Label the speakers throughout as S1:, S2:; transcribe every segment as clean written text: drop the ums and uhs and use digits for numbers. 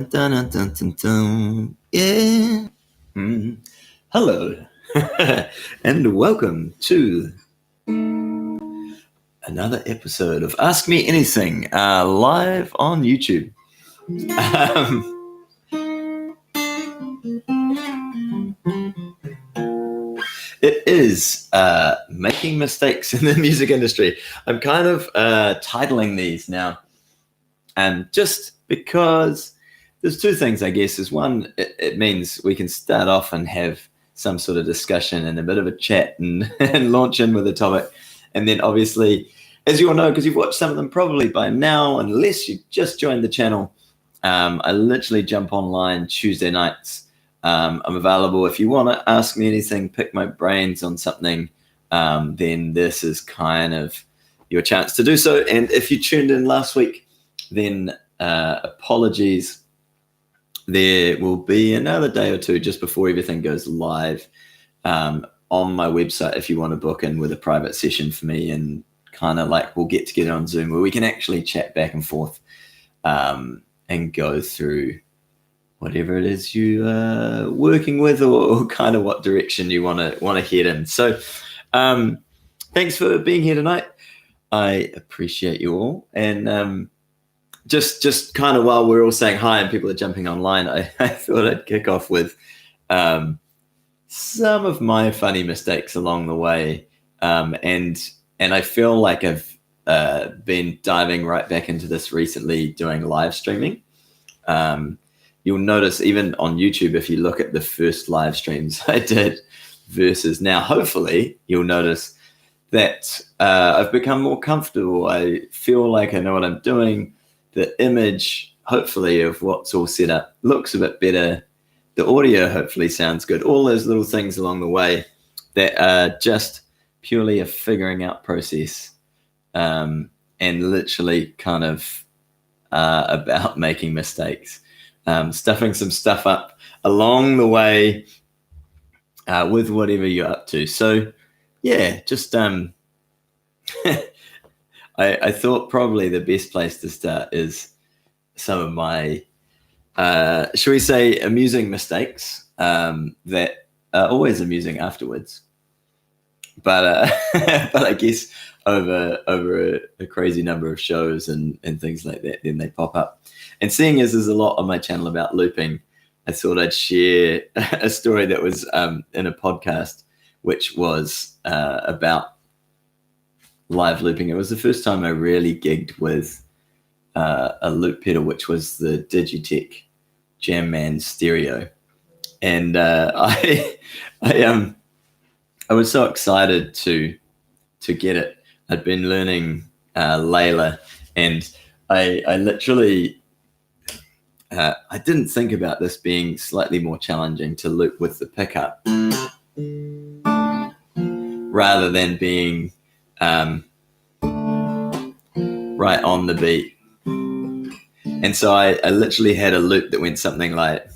S1: Dun, dun, dun, dun, dun. Yeah. Hello, and welcome to another episode of Ask Me Anything, live on YouTube. It is making mistakes in the music industry. I'm kind of titling these now, and just because there's two things, I guess. Is one, it means we can start off and have some sort of discussion and a bit of a chat and, and launch in with a topic. And then obviously, as you all know, because you've watched some of them probably by now, unless you just joined the channel, I literally jump online Tuesday nights. I'm available if you want to ask me anything, pick my brains on something, then this is kind of your chance to do so. And if you tuned in last week, then apologies. There will be another day or two just before everything goes live on my website if you want to book in with a private session for me, and kind of like we'll get together on Zoom where we can actually chat back and forth and go through whatever it is you are working with, or kind of what direction you want to head in. So thanks for being here tonight. I appreciate you all. And just kind of while we're all saying hi and people are jumping online, I thought I'd kick off with some of my funny mistakes along the way. And I feel like I've been diving right back into this recently, doing live streaming. You'll notice even on YouTube, if you look at the first live streams I did versus now, hopefully you'll notice that I've become more comfortable. I feel like I know what I'm doing. The image, hopefully, of what's all set up looks a bit better. The audio hopefully sounds good. All those little things along the way that are just purely a figuring out process, and literally kind of about making mistakes, stuffing some stuff up along the way with whatever you're up to. So yeah, just I thought probably the best place to start is some of my, shall we say, amusing mistakes that are always amusing afterwards. But but I guess over a crazy number of shows and things like that, then they pop up. And seeing as there's a lot on my channel about looping, I thought I'd share a story that was in a podcast, which was about live looping. It was the first time I really gigged with a loop pedal, which was the Digitech Jamman Stereo, and I was so excited to get it. I'd been learning Layla, and I literally I didn't think about this being slightly more challenging to loop with the pickup rather than being right on the beat. And so I literally had a loop that went something like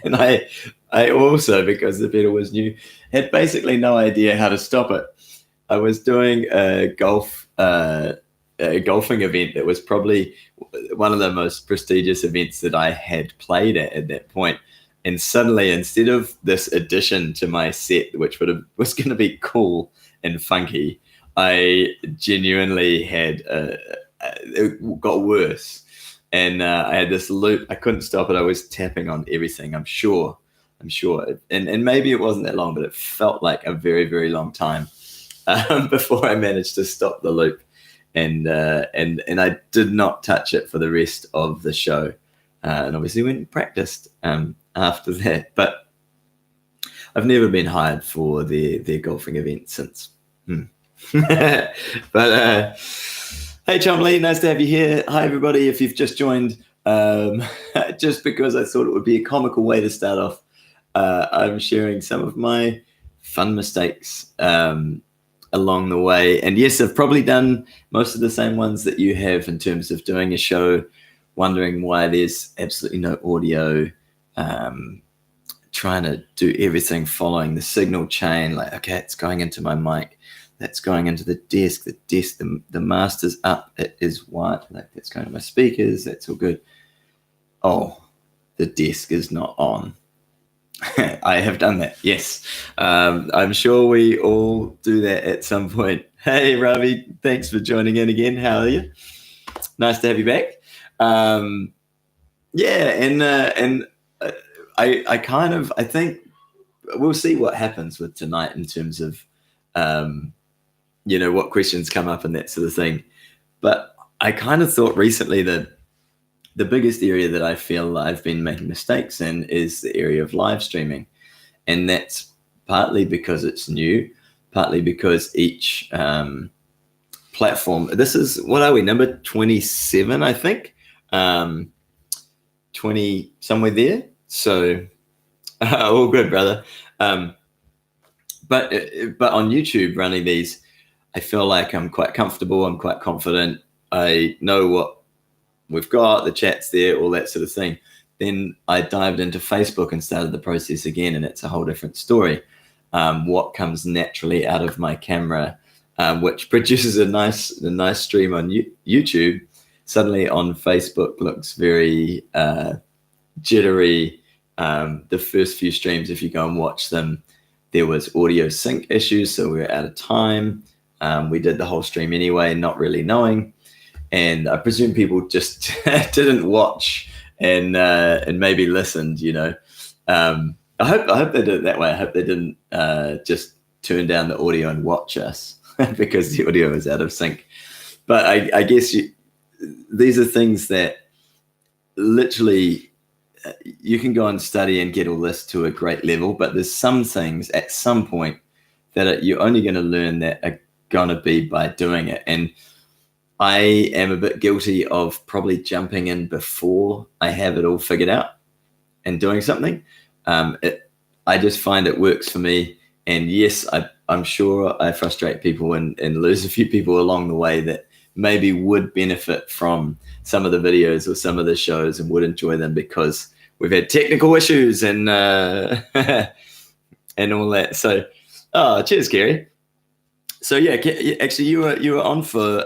S1: and I also, because the pedal was new, had basically no idea how to stop it. I was doing a golfing event that was probably one of the most prestigious events that I had played at that point. And suddenly, instead of this addition to my set, which was going to be cool and funky, I genuinely had it got worse. And I had this loop. I couldn't stop it. I was tapping on everything. I'm sure. And maybe it wasn't that long, but it felt like a very, very long time before I managed to stop the loop. And I did not touch it for the rest of the show. And obviously went and practiced after that. But I've never been hired for their golfing event since. But hey, Chomley, nice to have you here. Hi, everybody. If you've just joined, just because I thought it would be a comical way to start off, I'm sharing some of my fun mistakes along the way. And yes, I've probably done most of the same ones that you have in terms of doing a show, wondering why there's absolutely no audio, trying to do everything following the signal chain. Like, okay, it's going into my mic, that's going into the desk, the master's up, it is white, like that's going to my speakers, that's all good. Oh, the desk is not on. I have done that, yes. I'm sure we all do that at some point. Hey, Ravi, thanks for joining in again. How are you? Nice to have you back. I think we'll see what happens with tonight in terms of, what questions come up and that sort of thing. But I kind of thought recently that the biggest area that I feel I've been making mistakes in is the area of live streaming. And that's partly because it's new, partly because each platform, this is, what are we, number 27, I think? 20, somewhere there. So, all good, brother. But on YouTube running these, I feel like I'm quite comfortable, I'm quite confident, I know what we've got, the chat's there, all that sort of thing. Then I dived into Facebook and started the process again, and it's a whole different story. What comes naturally out of my camera, which produces a nice stream on YouTube, suddenly on Facebook looks very jittery. The first few streams, if you go and watch them, there was audio sync issues, so we were out of time. We did the whole stream anyway, not really knowing. And I presume people just didn't watch and maybe listened, I hope they did it that way. I hope they didn't just turn down the audio and watch us because the audio is out of sync. But I guess these are things that literally you can go and study and get all this to a great level, but there's some things at some point that you're only going to learn that are going to be by doing it. And I am a bit guilty of probably jumping in before I have it all figured out and doing something. I just find it works for me. And yes, I'm sure I frustrate people and lose a few people along the way that maybe would benefit from some of the videos or some of the shows and would enjoy them because we've had technical issues and and all that. So, cheers, Gary. So yeah, actually you were on for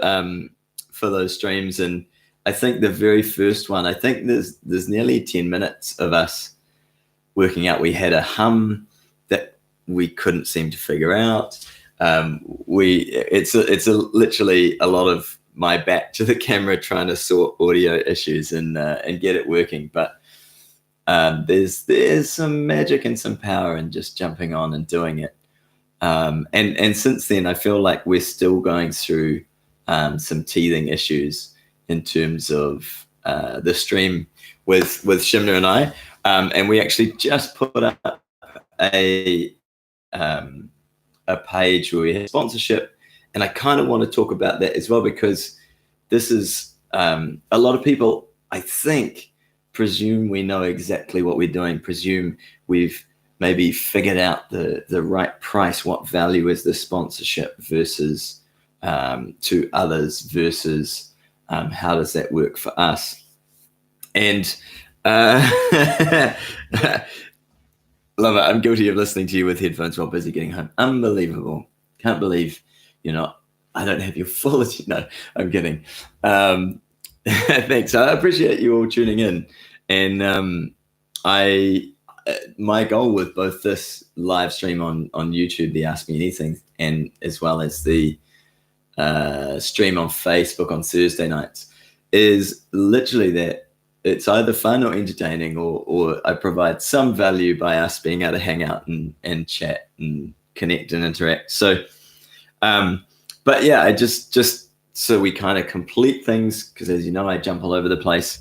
S1: those streams, and I think the very first one, I think there's nearly 10 minutes of us working out. We had a hum that we couldn't seem to figure out. It's literally a lot of my back to the camera trying to sort audio issues and get it working. But there's some magic and some power in just jumping on and doing it. And since then, I feel like we're still going through some teething issues in terms of the stream with Shimna and I. And we actually just put up a page where we have sponsorship, and I kind of want to talk about that as well, because this is a lot of people, I think, presume we know exactly what we're doing, presume we've maybe figured out the right price, what value is the sponsorship versus to others versus how does that work for us. And love it. I'm guilty of listening to you with headphones while busy getting home. Unbelievable. Can't believe I don't have your full. No, I'm kidding. Thanks. I appreciate you all tuning in. And my goal with both this live stream on YouTube, the Ask Me Anything, and as well as the stream on Facebook on Thursday nights, is literally that it's either fun or entertaining, or I provide some value by us being able to hang out and chat and connect and interact. So, but yeah, I just so we kind of complete things, because as you know, I jump all over the place.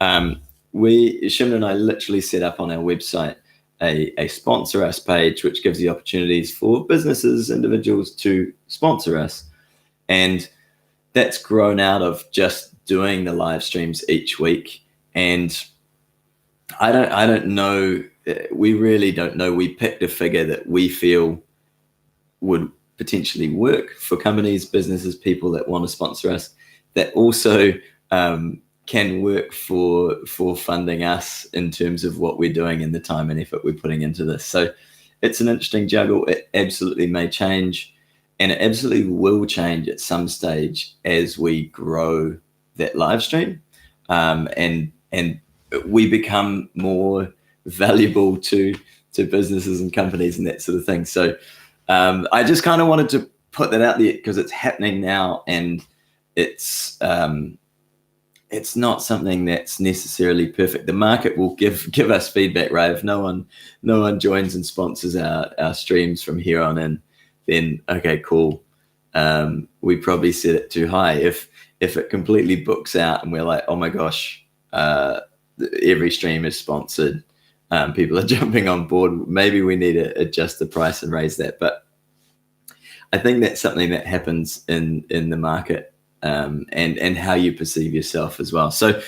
S1: Shimon and I literally set up on our website a sponsor us page, which gives the opportunities for businesses, individuals to sponsor us. And that's grown out of just doing the live streams each week. And I don't know, we really don't know. We picked a figure that we feel would potentially work for companies, businesses, people that want to sponsor us, that also can work for funding us in terms of what we're doing and the time and effort we're putting into this. So it's an interesting juggle. It absolutely may change, and it absolutely will change at some stage as we grow that live stream, and we become more valuable to businesses and companies and that sort of thing. So I just kind of wanted to put that out there because it's happening now, and it's not something that's necessarily perfect. The market will give us feedback, right? If no one joins and sponsors our streams from here on in, then okay, cool. We probably set it too high. If it completely books out and we're like, oh my gosh, every stream is sponsored, people are jumping on board, maybe we need to adjust the price and raise that. But I think that's something that happens in the market. And how you perceive yourself as well. So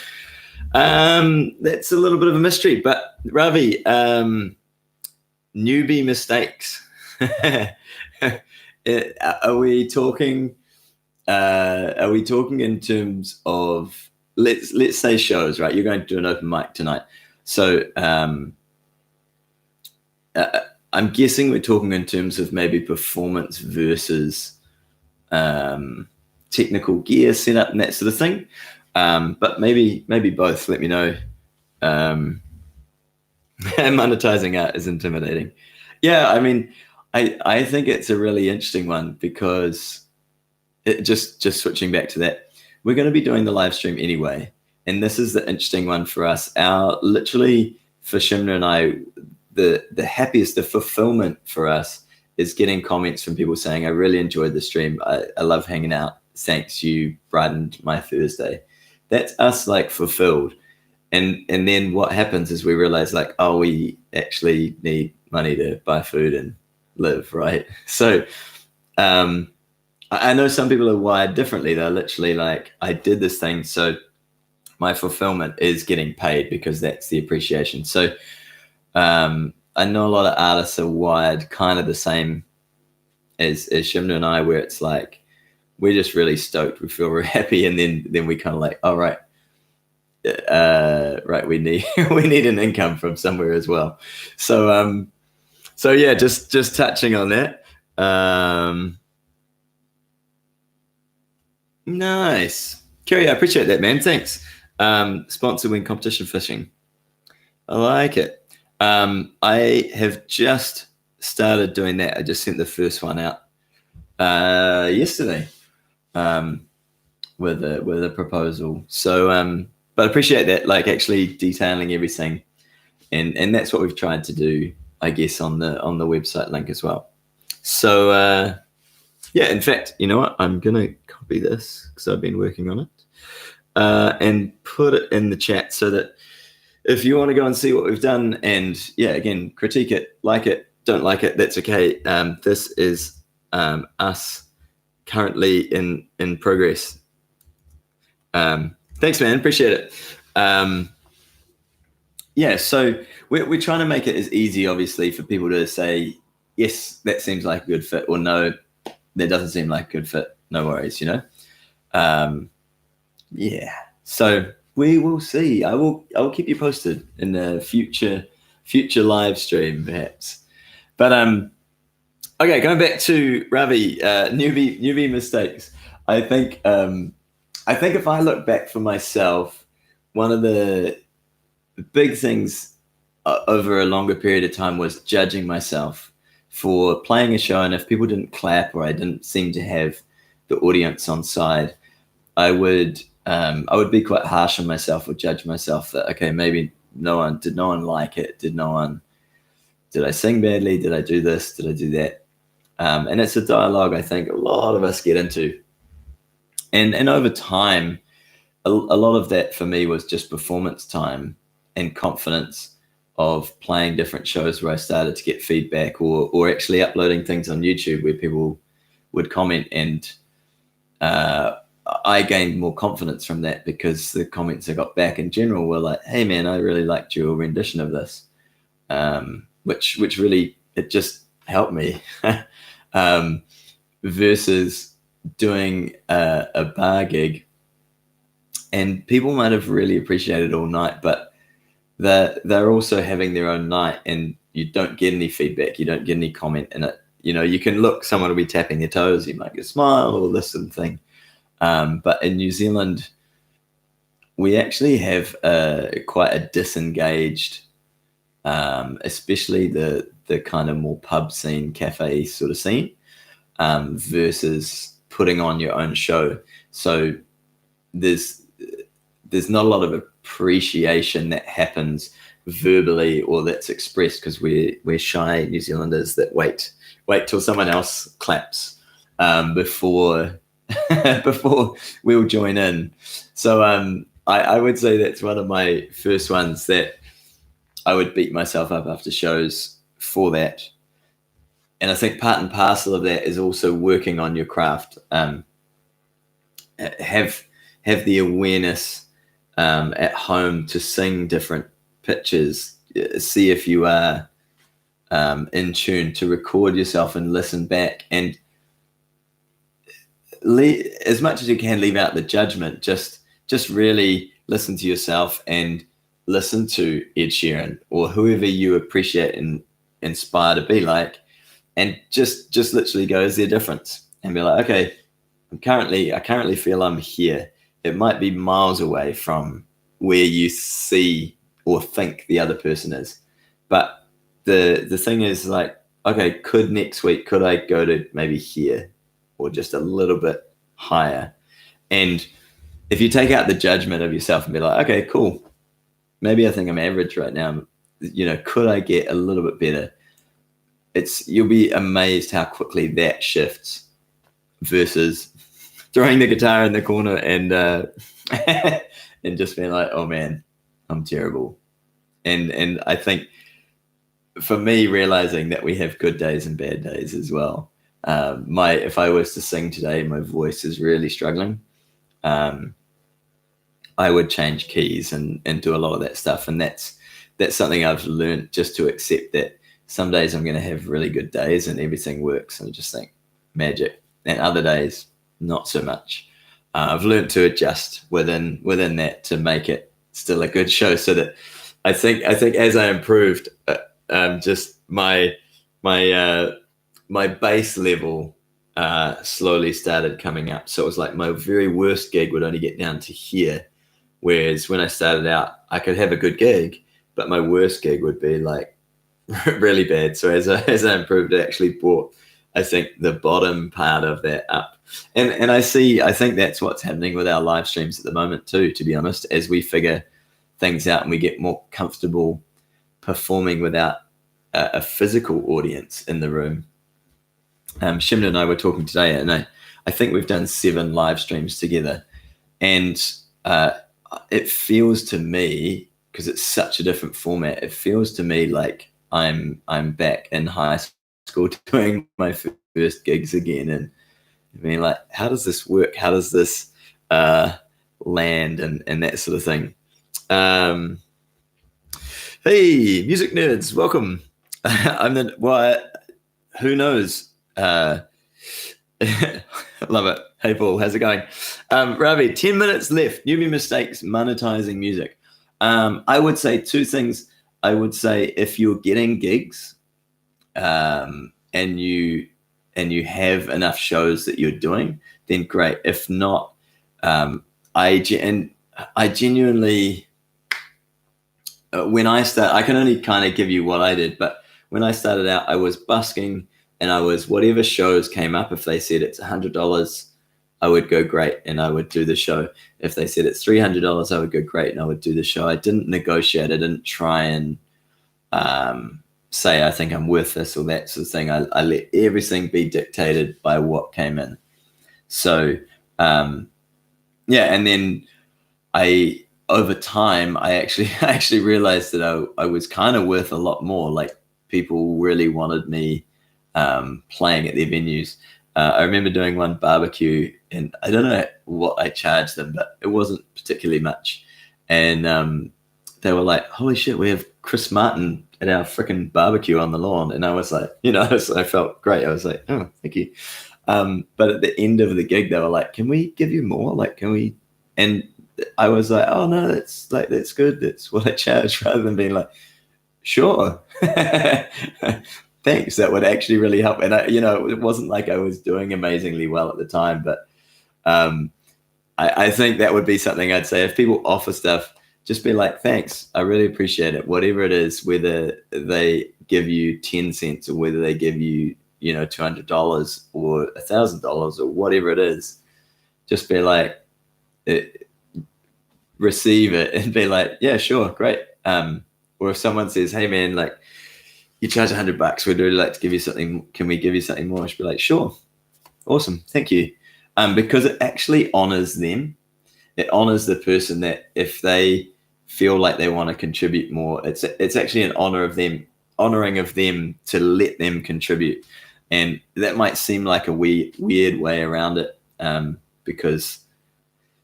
S1: that's a little bit of a mystery. But Ravi, newbie mistakes. Are we talking in terms of let's say shows, right? You're going to do an open mic tonight. So I'm guessing we're talking in terms of maybe performance versus technical gear setup and that sort of thing, but maybe both. Let me know. Monetizing art is intimidating. Yeah, I mean, I think it's a really interesting one because just switching back to that, we're going to be doing the live stream anyway, and this is the interesting one for us. Literally for Shimna and I, the happiest, the fulfillment for us is getting comments from people saying, I really enjoyed the stream. I love hanging out. Thanks, you brightened my Thursday. That's us like fulfilled. And then what happens is we realize like, oh, we actually need money to buy food and live, right? So I know some people are wired differently. They're literally like, I did this thing, so my fulfillment is getting paid because that's the appreciation. So I know a lot of artists are wired kind of the same as Shimna and I, where it's like, we're just really stoked. We feel really happy. And then we kind of like, oh, right. Right. We need an income from somewhere as well. So yeah, just touching on that. Nice. Kerry, I appreciate that, man. Thanks. Sponsor win competition fishing. I like it. I have just started doing that. I just sent the first one out yesterday with a proposal. So but I appreciate that, like actually detailing everything, and that's what we've tried to do, I guess, on the website link as well. So yeah, in fact, you know what? I'm gonna copy this because I've been working on it and put it in the chat so that if you want to go and see what we've done, and yeah, again, critique it, like it, don't like it, that's okay. This is us currently in progress. Thanks, man. Appreciate it. Yeah, so we're trying to make it as easy, obviously, for people to say, yes, that seems like a good fit, or no, that doesn't seem like a good fit. No worries, you know? Yeah. So we will see. I will keep you posted in a future live stream, perhaps. But okay, going back to Ravi, newbie mistakes. I think if I look back for myself, one of the big things over a longer period of time was judging myself for playing a show, and if people didn't clap or I didn't seem to have the audience on side, I would be quite harsh on myself or judge myself that, okay, maybe no one like it? Did I sing badly? Did I do this? Did I do that? And it's a dialogue I think a lot of us get into. And over time, a lot of that for me was just performance time and confidence of playing different shows where I started to get feedback, or actually uploading things on YouTube where people would comment, and I gained more confidence from that because the comments I got back in general were like, hey man, I really liked your rendition of this, which really, it just helped me versus doing a bar gig and people might have really appreciated all night, but they're also having their own night, and you don't get any feedback, you don't get any comment in it. You can look, someone will be tapping their toes, you might get a smile or this sort of thing. But in New Zealand, we actually have quite a disengaged, especially the kind of more pub scene, cafe sort of scene, versus putting on your own show. So there's not a lot of appreciation that happens verbally or that's expressed, because we're shy New Zealanders that wait till someone else claps before before we'll join in. So I would say that's one of my first ones that I would beat myself up after shows for that. And I think part and parcel of that is also working on your craft. Have the awareness at home to sing different pitches. See if you are in tune, to record yourself and listen back, and as much as you can, leave out the judgment. Just really listen to yourself and listen to Ed Sheeran or whoever you appreciate and inspire to be like, and just literally go, is there a difference? And be like, okay, I currently feel I'm here. It might be miles away from where you see or think the other person is, but the thing is, like, okay, next week could I go to maybe here or just a little bit higher? And if you take out the judgment of yourself and be like, okay, cool, maybe I think I'm average right now, could I get a little bit better? You'll be amazed how quickly that shifts versus throwing the guitar in the corner and and just being like, oh man, I'm terrible. And I think for me, realizing that we have good days and bad days as well. If I was to sing today, my voice is really struggling. I would change keys and do a lot of that stuff. And that's something I've learned, just to accept that some days I'm going to have really good days and everything works, and I just think magic. And other days, not so much. I've learned to adjust within that to make it still a good show. So that I think as I improved, just my bass level slowly started coming up. So it was like my very worst gig would only get down to here, whereas when I started out, I could have a good gig, but my worst gig would be like really bad. So as I improved, I actually brought, I think, the bottom part of that up. And I think that's what's happening with our live streams at the moment too, to be honest, as we figure things out and we get more comfortable performing without a physical audience in the room. Shimna and I were talking today, and I think we've done 7 live streams together, and it feels to me, because it's such a different format, it feels to me like I'm back in high school doing my first gigs again, and I mean, like, how does this work? How does this land and that sort of thing? Hey, music nerds, welcome. Who knows? Love it. Hey, Paul, how's it going? Ravi, 10 minutes left. Newbie mistakes, monetizing music. I would say 2 things. I would say if you're getting gigs and you have enough shows that you're doing, then great. If not, I genuinely, when I can only kind of give you what I did, but when I started out, I was busking, and I was, whatever shows came up, if they said it's $100, I would go great, and I would do the show. If they said it's $300, I would go great, and I would do the show. I didn't negotiate. I didn't try and say I think I'm worth this or that sort of thing. I let everything be dictated by what came in. So yeah, and then over time, I actually realized that I was kind of worth a lot more. Like, people really wanted me playing at their venues. I remember doing one barbecue, and I don't know what I charged them, but it wasn't particularly much. And they were like, holy shit, we have Chris Martin at our freaking barbecue on the lawn. And I was like, I felt great. I was like, oh, thank you. But at the end of the gig, they were like, can we give you more? Like, can we? And I was like, oh no, that's good. That's what I charge, rather than being like, sure, thanks. That would actually really help. And it wasn't like I was doing amazingly well at the time, but I think that would be something I'd say if people offer stuff. Just be like, thanks, I really appreciate it. Whatever it is, whether they give you 10 cents or whether they give you, $200 or $1,000 or whatever it is, just be like, receive it and be like, yeah, sure, great. Or if someone says, hey man, like you charge $100, we'd really like to give you something. Can we give you something more? I should be like, sure, awesome, thank you. Because it actually honors them. It honors the person that if they feel like they want to contribute more, it's actually an honoring of them to let them contribute. And that might seem like a weird way around it, because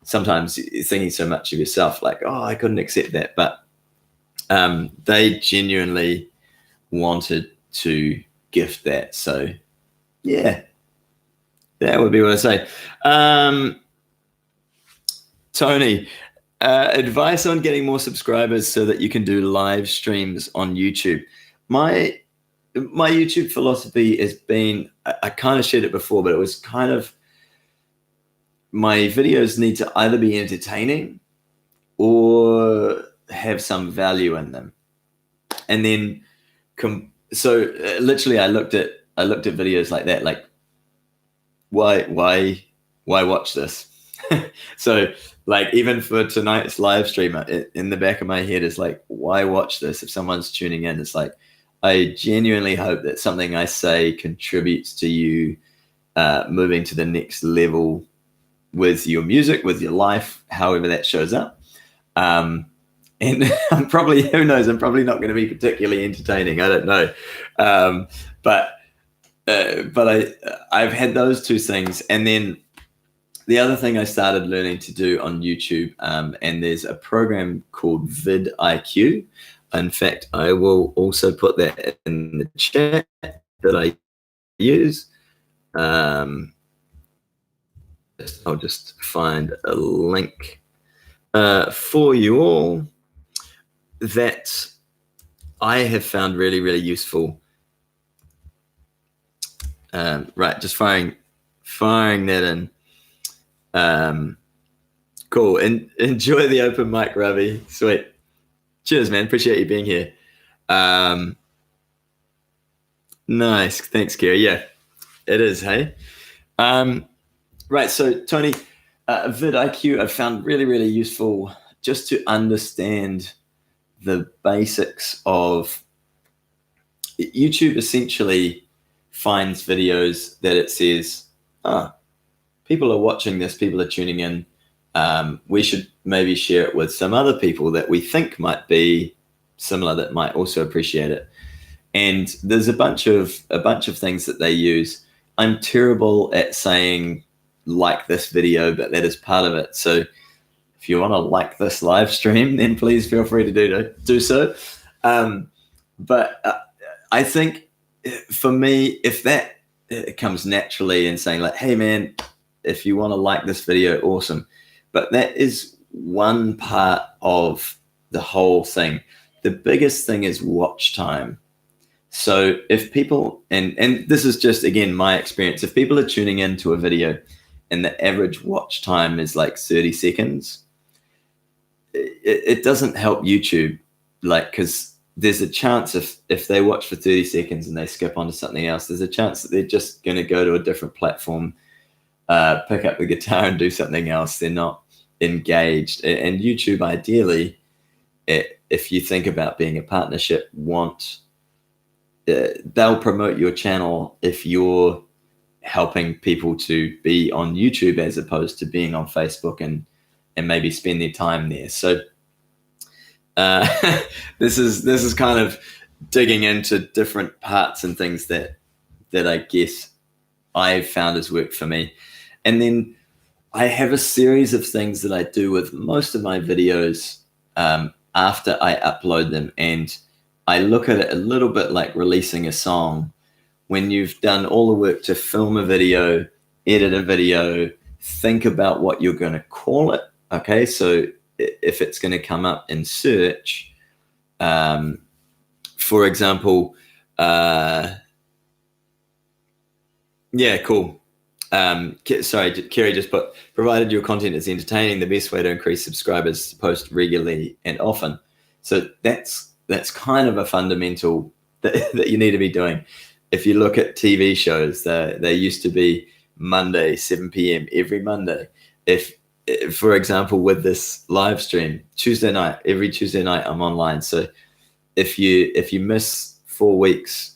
S1: sometimes you're thinking so much of yourself, like, oh, I couldn't accept that. But they genuinely wanted to gift that. So yeah, that would be what I say. Tony, advice on getting more subscribers so that you can do live streams on YouTube. My YouTube philosophy has been, I kind of shared it before, but it was kind of, my videos need to either be entertaining or have some value in them. And then, literally I looked at videos like that, like, why watch this? So like, even for tonight's live stream, in the back of my head is like, why watch this? If someone's tuning in, it's like, I genuinely hope that something I say contributes to you moving to the next level with your music, with your life, however that shows up. And I'm probably, who knows, I'm probably not going to be particularly entertaining. I don't know. But I've had those two things. And then the other thing I started learning to do on YouTube, and there's a program called vidIQ. In fact, I will also put that in the chat that I use. I'll just find a link for you all that I have found really, really useful. Right, just firing that in. Cool. And enjoy the open mic, Ravi. Sweet. Cheers, man. Appreciate you being here. Nice. Thanks, Kira. Yeah, it is. Hey. Right. So, Tony, vidIQ I found really, really useful just to understand the basics of YouTube. Essentially finds videos that it says, people are watching this, people are tuning in. We should maybe share it with some other people that we think might be similar, that might also appreciate it. And there's a bunch of things that they use. I'm terrible at saying like this video, but that is part of it. So if you want to like this live stream, then please feel free to do so. But I think for me, if that comes naturally and saying like, hey man, if you want to like this video, awesome. But that is one part of the whole thing. The biggest thing is watch time. So if people, and this is just, again, my experience, if people are tuning into a video and the average watch time is like 30 seconds, it doesn't help YouTube, like, because there's a chance if they watch for 30 seconds and they skip onto something else, there's a chance that they're just going to go to a different platform, pick up the guitar and do something else. They're not engaged. And YouTube, ideally, if you think about being a partnership, they'll promote your channel if you're helping people to be on YouTube as opposed to being on Facebook and maybe spend their time there. So this is kind of digging into different parts and things that I guess I've found has worked for me. And then I have a series of things that I do with most of my videos after I upload them. And I look at it a little bit like releasing a song. When you've done all the work to film a video, edit a video, think about what you're going to call it, Okay, so if it's going to come up in search, for example, yeah, cool. Sorry, Kerry just put, provided your content is entertaining, the best way to increase subscribers is to post regularly and often. So that's kind of a fundamental that you need to be doing. If you look at TV shows, they used to be Monday, 7 p.m. every Monday. If for example, with this live stream, every Tuesday night I'm online. So if you miss 4 weeks,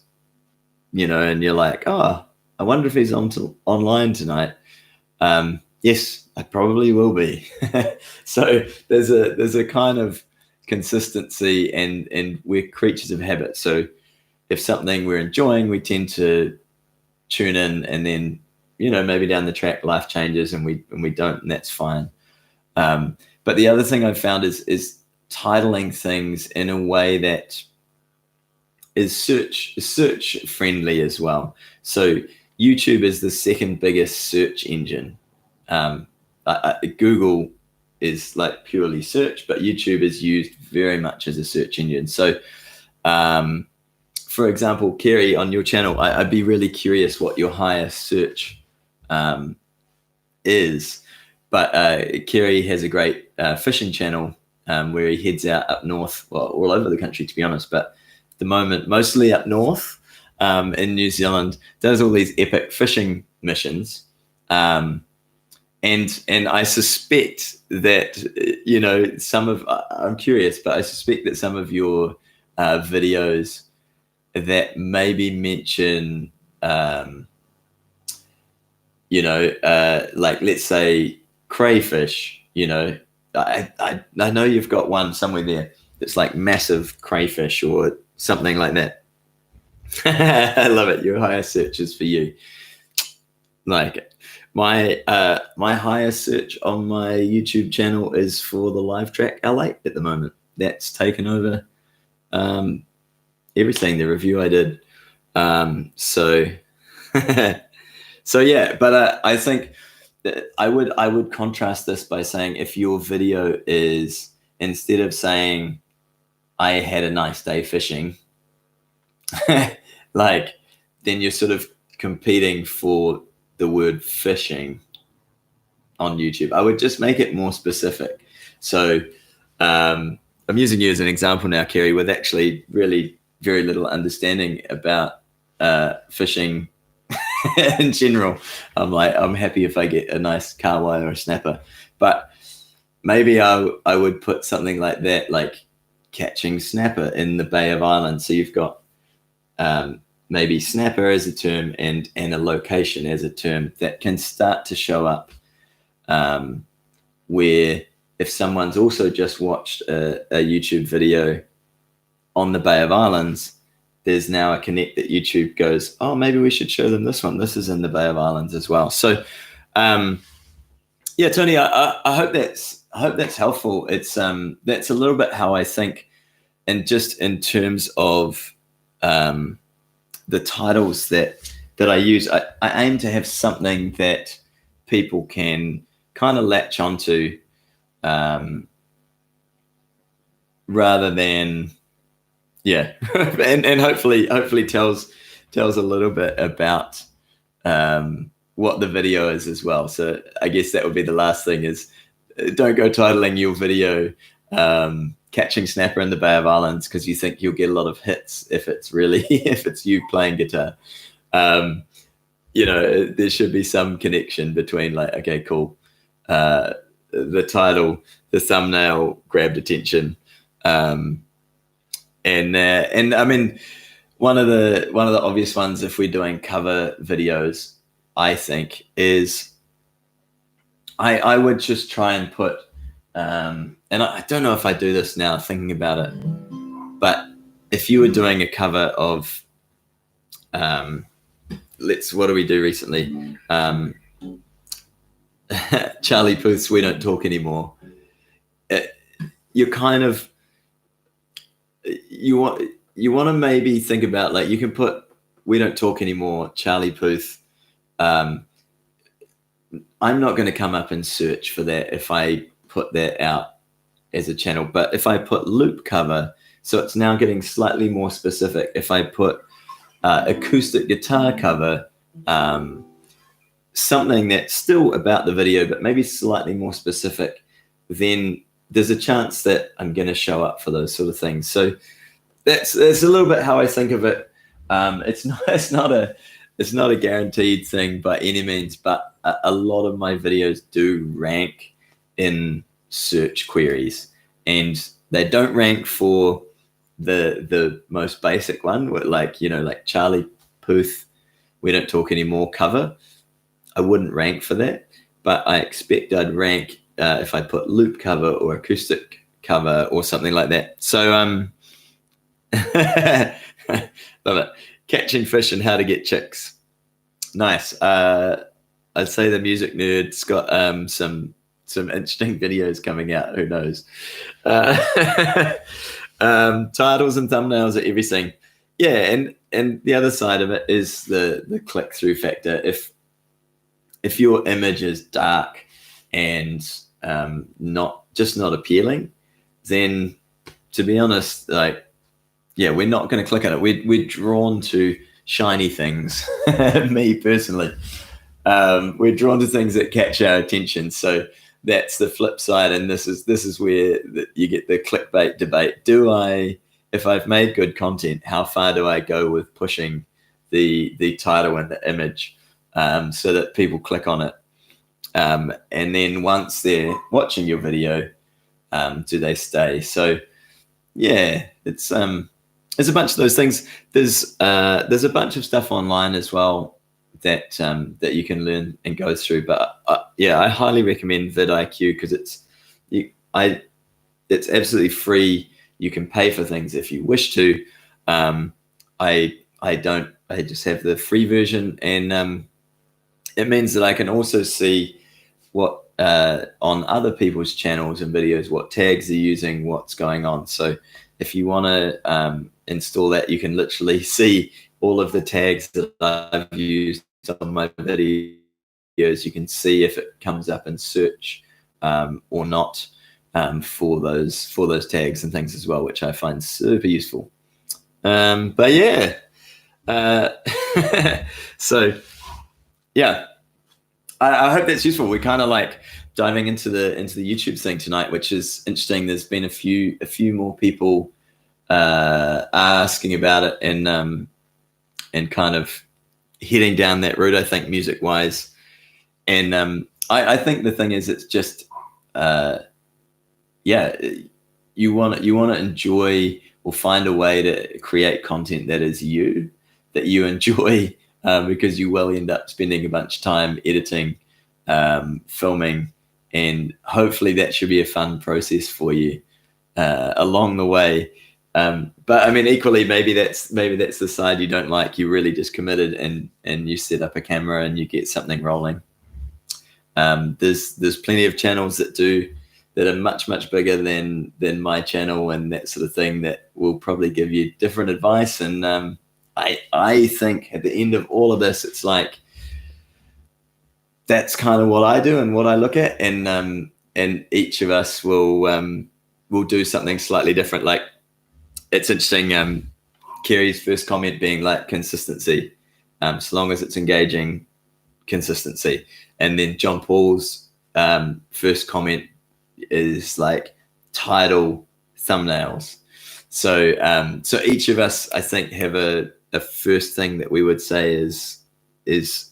S1: and you're like, oh, I wonder if he's online tonight. Yes, I probably will be. So there's a kind of consistency, and we're creatures of habit. So if something we're enjoying, we tend to tune in, and then maybe down the track life changes and we don't, and that's fine. But the other thing I've found is titling things in a way that is search friendly as well. So YouTube is the second biggest search engine. Google is like purely search, but YouTube is used very much as a search engine. So for example, Kerry, on your channel, I'd be really curious what your highest search is. But Kerry has a great fishing channel where he heads out up north, well, all over the country, to be honest, but at the moment, mostly up north in New Zealand, does all these epic fishing missions. And I suspect that, I'm curious, but I suspect that some of your videos that maybe mention, like let's say crayfish, I know you've got one somewhere there that's like massive crayfish or something like that. I love it. Your highest search is for you. Like my highest search on my YouTube channel is for the live track L8 at the moment. That's taken over everything, the review I did. So yeah, but I think that I would contrast this by saying, if your video is, instead of saying I had a nice day fishing, like, then you're sort of competing for the word fishing on YouTube. I would just make it more specific. So I'm using you as an example now, Kerry, with actually really very little understanding about fishing in general. I'm happy if I get a nice kahawai or a snapper, but maybe I would put something like that, like catching snapper in the Bay of Islands. So you've got maybe snapper as a term and a location as a term that can start to show up, where if someone's also just watched a YouTube video on the Bay of Islands, there's now a connect that YouTube goes, oh, maybe we should show them this one. This is in the Bay of Islands as well. So, yeah, Tony, I hope that's helpful. It's that's a little bit how I think, and just in terms of the titles that I use, I aim to have something that people can kind of latch onto, rather than, yeah, and hopefully tells a little bit about what the video is as well. So I guess that would be the last thing, is don't go titling your video catching snapper in the Bay of Islands, because you think you'll get a lot of hits if it's really if it's you playing guitar. There should be some connection between, like, okay, cool, the title, the thumbnail grabbed attention, and I mean, one of the obvious ones, if we're doing cover videos, I think, is I would just try and put, and I don't know if I do this now thinking about it, but if you were doing a cover of, what do we do recently? Charlie Puth's We Don't Talk Anymore. You're kind of, you want to maybe think about, like, you can put We Don't Talk Anymore, Charlie Puth. I'm not going to come up and search for that if I put that out as a channel. But if I put loop cover, so it's now getting slightly more specific. If I put acoustic guitar cover, something that's still about the video, but maybe slightly more specific, then there's a chance that I'm going to show up for those sort of things. So that's a little bit how I think of it. It's not a guaranteed thing by any means, but a lot of my videos do rank in search queries, and they don't rank for the most basic one, like Charlie Puth, We Don't Talk Anymore cover. I wouldn't rank for that, but I expect I'd rank if I put loop cover or acoustic cover or something like that. So love it. Catching fish and how to get chicks. Nice. I'd say the music nerd's got some interesting videos coming out. Who knows? Titles and thumbnails are everything. Yeah, and the other side of it is the click-through factor. If your image is dark and not appealing, then to be honest, we're not going to click on it. We're drawn to shiny things. Me personally, we're drawn to things that catch our attention. So that's the flip side, and this is where you get the clickbait debate. If I've made good content, how far do I go with pushing the title and the image so that people click on it? And then once they're watching your video, do they stay? So yeah, it's there's a bunch of those things. There's a bunch of stuff online as well that you can learn and go through. But I highly recommend vidIQ because it's absolutely free. You can pay for things if you wish to. I don't. I just have the free version, and it means that I can also see what on other people's channels and videos, what tags they're using, what's going on. So if you want to install that, you can literally see all of the tags that I've used on my videos. You can see if it comes up in search or not for those tags and things as well, which I find super useful. But yeah, so yeah, I hope that's useful. We're kind of like diving into the YouTube thing tonight, which is interesting. There's been a few more people asking about it and kind of heading down that route, I think, music wise. And I think the thing is, it's just you want to enjoy or find a way to create content that is that you enjoy, because you will end up spending a bunch of time editing, filming, and hopefully that should be a fun process for you along the way. But I mean, equally, maybe that's the side you don't like. You're really just committed and you set up a camera and you get something rolling. There's plenty of channels that are much bigger than my channel and that sort of thing that will probably give you different advice. And I think at the end of all of this, it's like that's kind of what I do and what I look at, and each of us will do something slightly different. Like, it's interesting, Kerry's first comment being like consistency, so long as it's engaging, consistency. And then John Paul's first comment is like title, thumbnails. So each of us, I think, have a first thing that we would say is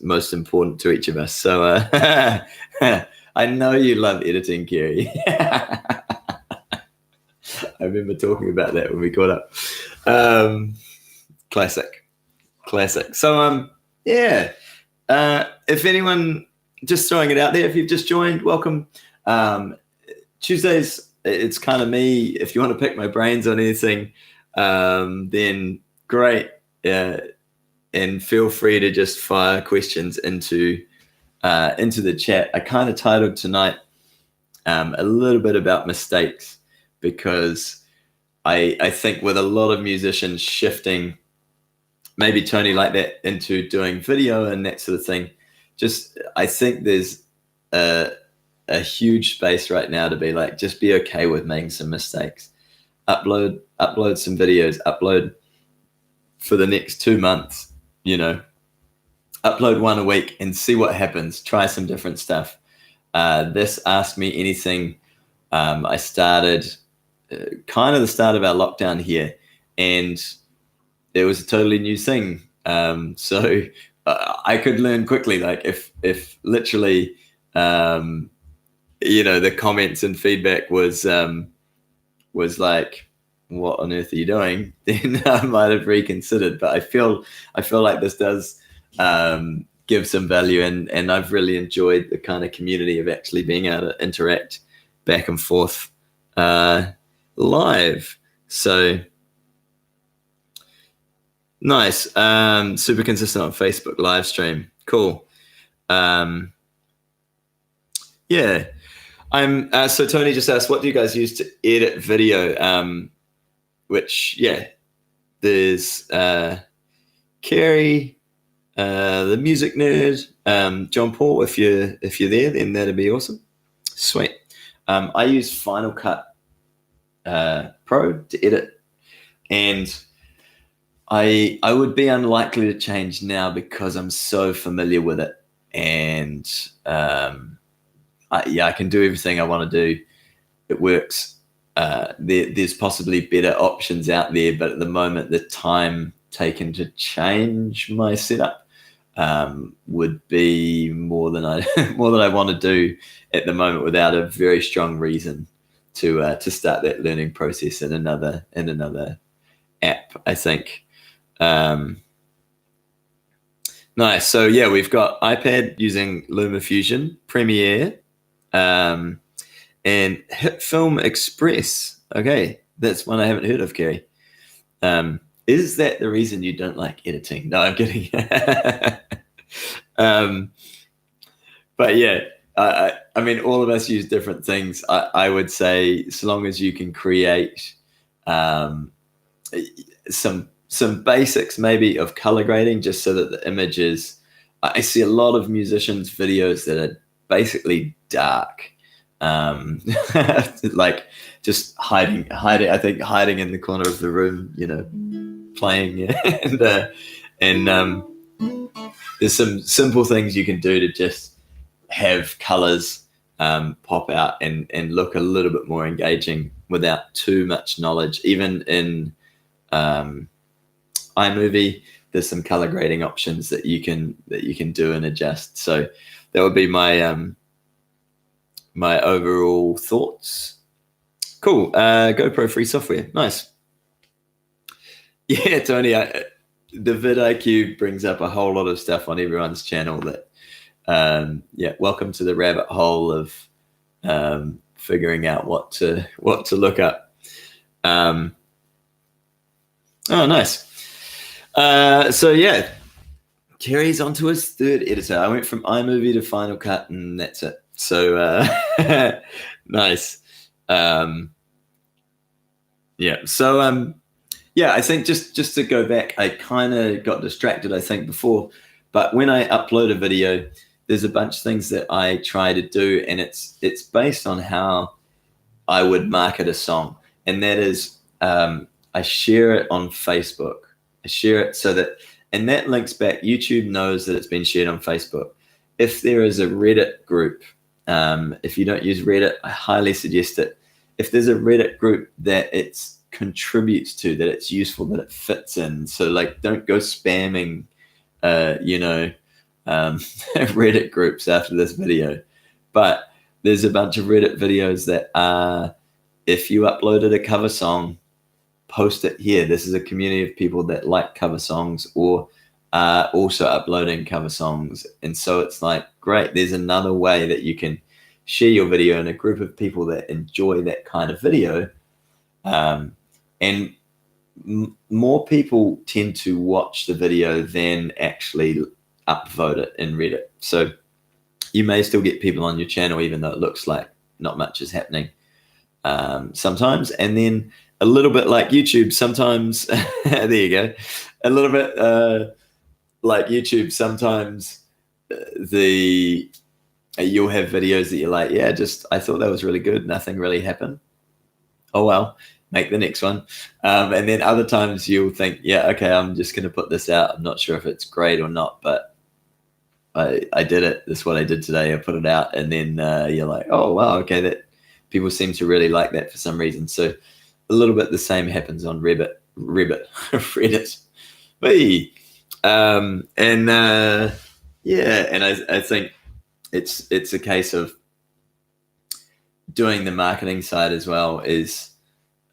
S1: most important to each of us. So I know you love editing, Kerry. I remember talking about that when we caught up. Classic. So if anyone, just throwing it out there, if you've just joined, welcome. Tuesdays, it's kind of me. If you want to pick my brains on anything, then great. And feel free to just fire questions into the chat. I kind of titled tonight a little bit about mistakes, because I think with a lot of musicians shifting, maybe Tony like that, into doing video and that sort of thing, just I think there's a huge space right now to be like, just be okay with making some mistakes. Upload some videos, upload for the next 2 months, upload one a week and see what happens. Try some different stuff. This Ask Me Anything, I started kind of the start of our lockdown here, and it was a totally new thing. So I could learn quickly, like if literally, the comments and feedback was like, what on earth are you doing? Then I might have reconsidered. But I feel like this does give some value, and I've really enjoyed the kind of community of actually being able to interact back and forth live. So nice. Super consistent on Facebook live stream. Cool. Yeah. So Tony just asked, what do you guys use to edit video? Which, yeah, there's Kerry, the music nerd, John Paul. If you're there, then that'd be awesome. Sweet. I use Final Cut Pro to edit, and I would be unlikely to change now because I'm so familiar with it, and I can do everything I want to do. It works. There's possibly better options out there, but at the moment, the time taken to change my setup would be more than I want to do at the moment, without a very strong reason to start that learning process in another app, I think. Nice. So yeah, we've got iPad using LumaFusion, Premiere, and HitFilm Express. Okay, that's one I haven't heard of, Kerry. Is that the reason you don't like editing? No, I'm kidding. But yeah, I mean, all of us use different things. I would say, so long as you can create some basics maybe of color grading, just so that the images, I see a lot of musicians' videos that are basically dark, like just hiding, I think hiding in the corner of the room, playing. And there's some simple things you can do to just have colors pop out and look a little bit more engaging without too much knowledge. Even in iMovie, there's some color grading options that you can do and adjust. So that would be my my overall thoughts. Cool. GoPro free software. Nice. Yeah, Tony, the vidIQ brings up a whole lot of stuff on everyone's channel that, welcome to the rabbit hole of figuring out what to look up. Oh, nice. So yeah, Kerry's onto his third editor. I went from iMovie to Final Cut, and that's it. So nice. I think just to go back, I kind of got distracted, I think, before. But when I upload a video, there's a bunch of things that I try to do, and it's based on how I would market a song. And that is, I share it on Facebook. I share it so that, and that links back. YouTube knows that it's been shared on Facebook. If there is a Reddit group, if you don't use Reddit, I highly suggest it. If there's a Reddit group that it contributes to, that it's useful, that it fits in. So like, don't go spamming, Reddit groups after this video. But there's a bunch of Reddit videos that are, if you uploaded a cover song, post it here. This is a community of people that like cover songs or are also uploading cover songs. And so it's like, great, there's another way that you can share your video in a group of people that enjoy that kind of video. And more people tend to watch the video than actually upvote it in Reddit. So you may still get people on your channel, even though it looks like not much is happening sometimes. And then a little bit like YouTube sometimes, there you go, a little bit like YouTube sometimes, the you'll have videos that you're like, yeah, just I thought that was really good. Nothing really happened. Oh well, make the next one. And then other times you'll think, yeah, okay, I'm just going to put this out. I'm not sure if it's great or not, but I did it. This is what I did today. I put it out, and then you're like, oh wow, okay, that people seem to really like that for some reason. So a little bit the same happens on Reddit, Reddit. Hey. And yeah, and I think it's a case of doing the marketing side as well. Is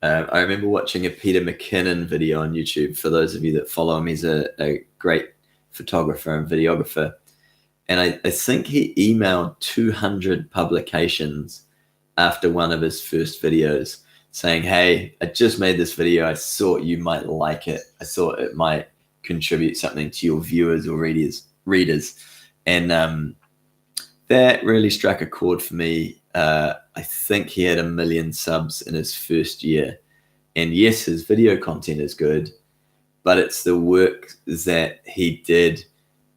S1: I remember watching a Peter McKinnon video on YouTube. For those of you that follow him, he's a great photographer and videographer. And I think he emailed 200 publications after one of his first videos saying, hey, I just made this video. I thought you might like it. I thought it might contribute something to your viewers or readers. And that really struck a chord for me. I think he had 1 million subs in his first year. And yes, his video content is good, but it's the work that he did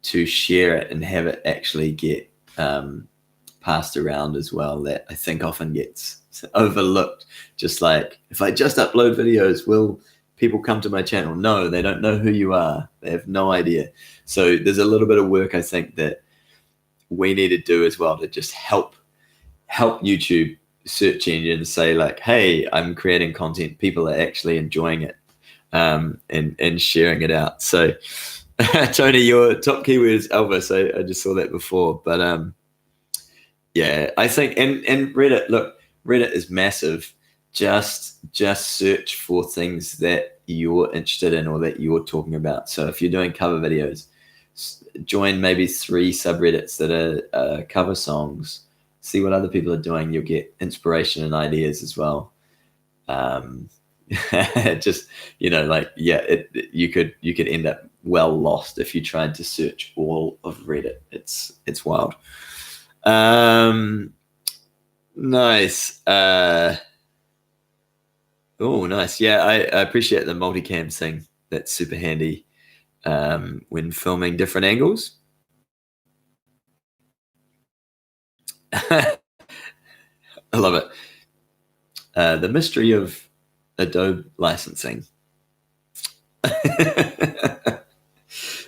S1: to share it and have it actually get passed around as well that I think often gets overlooked. Just like, if I just upload videos, will people come to my channel? No, they don't know who you are. They have no idea. So there's a little bit of work I think that we need to do as well to just help YouTube search engines say like, hey, I'm creating content. People are actually enjoying it and sharing it out. So Tony, your top keyword is Elvis. I just saw that before, but yeah, I think and Reddit. Look, Reddit is massive. Just search for things that you're interested in or that you're talking about. So if you're doing cover videos, join maybe 3 subreddits that are cover songs. See what other people are doing. You'll get inspiration and ideas as well. Just like you could end up well lost if you tried to search all of Reddit. It's wild. Nice. Oh, nice. Yeah, I appreciate the multicam thing. That's super handy when filming different angles. I love it. The mystery of Adobe licensing.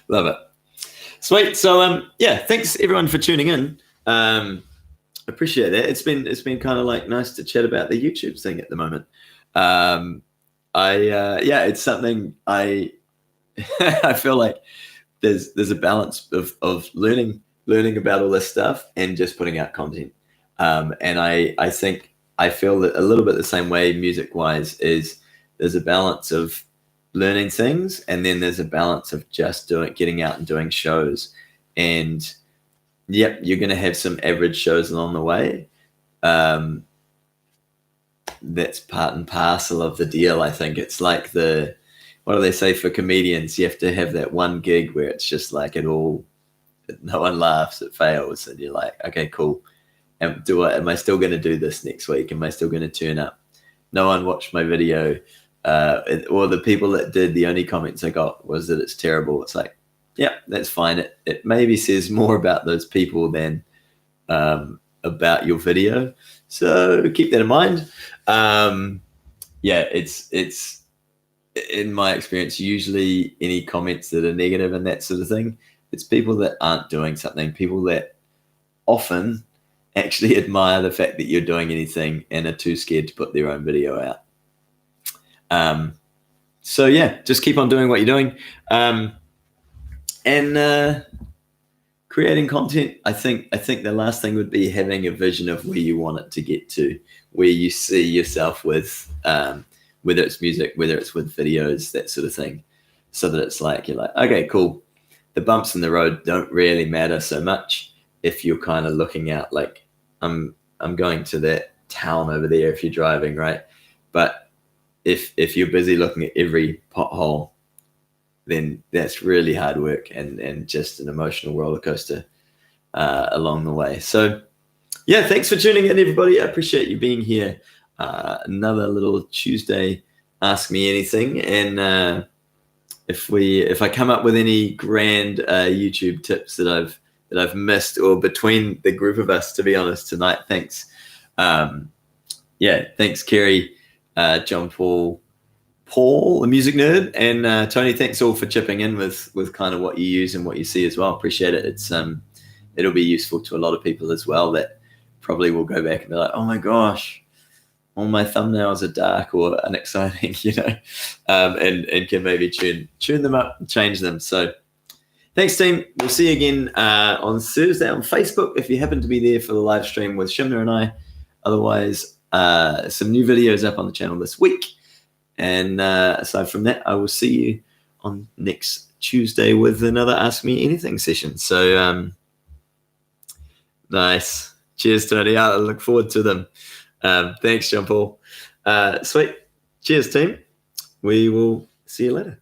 S1: Love it. Sweet. So yeah, thanks everyone for tuning in. Appreciate that. It's been kind of like nice to chat about the YouTube thing at the moment. It's something I I feel like there's a balance of learning about all this stuff and just putting out content. And I think I feel that a little bit the same way music wise is there's a balance of learning things and then there's a balance of just getting out and doing shows. And yep, you're going to have some average shows along the way. That's part and parcel of the deal. I think it's like what do they say for comedians? You have to have that one gig where it's just like no one laughs, it fails. And you're like, okay, cool. Am I still going to do this next week? Am I still going to turn up? No one watched my video. Or the people that did, the only comments I got was that it's terrible. It's like, yeah, that's fine. It maybe says more about those people than about your video. So keep that in mind. Yeah, it's in my experience, usually any comments that are negative and that sort of thing, it's people that aren't doing something, people that often actually admire the fact that you're doing anything and are too scared to put their own video out. So yeah, just keep on doing what you're doing. And creating content, I think the last thing would be having a vision of where you want it to get to, where you see yourself with, whether it's music, whether it's with videos, that sort of thing, so that it's like, you're like, okay, cool. The bumps in the road don't really matter so much if you're kind of looking out like, I'm going to that town over there if you're driving, right? But if you're busy looking at every pothole, then that's really hard work and just an emotional roller coaster along the way. So yeah, thanks for tuning in, everybody. I appreciate you being here. Another little Tuesday Ask Me Anything. And if I come up with any grand YouTube tips that I've that I've missed, or between the group of us, to be honest, tonight. Thanks. Thanks, Kerry, John Paul, the music nerd, and Tony. Thanks all for chipping in with kind of what you use and what you see as well. Appreciate it. It's it'll be useful to a lot of people as well that probably will go back and be like, oh my gosh, all my thumbnails are dark or unexciting, and can maybe tune them up and change them. So thanks, team. We'll see you again on Thursday on Facebook if you happen to be there for the live stream with Shimna and I. Otherwise, some new videos up on the channel this week. And aside from that, I will see you on next Tuesday with another Ask Me Anything session. So nice. Cheers, Tony. I look forward to them. Thanks, John Paul. Sweet. Cheers, team. We will see you later.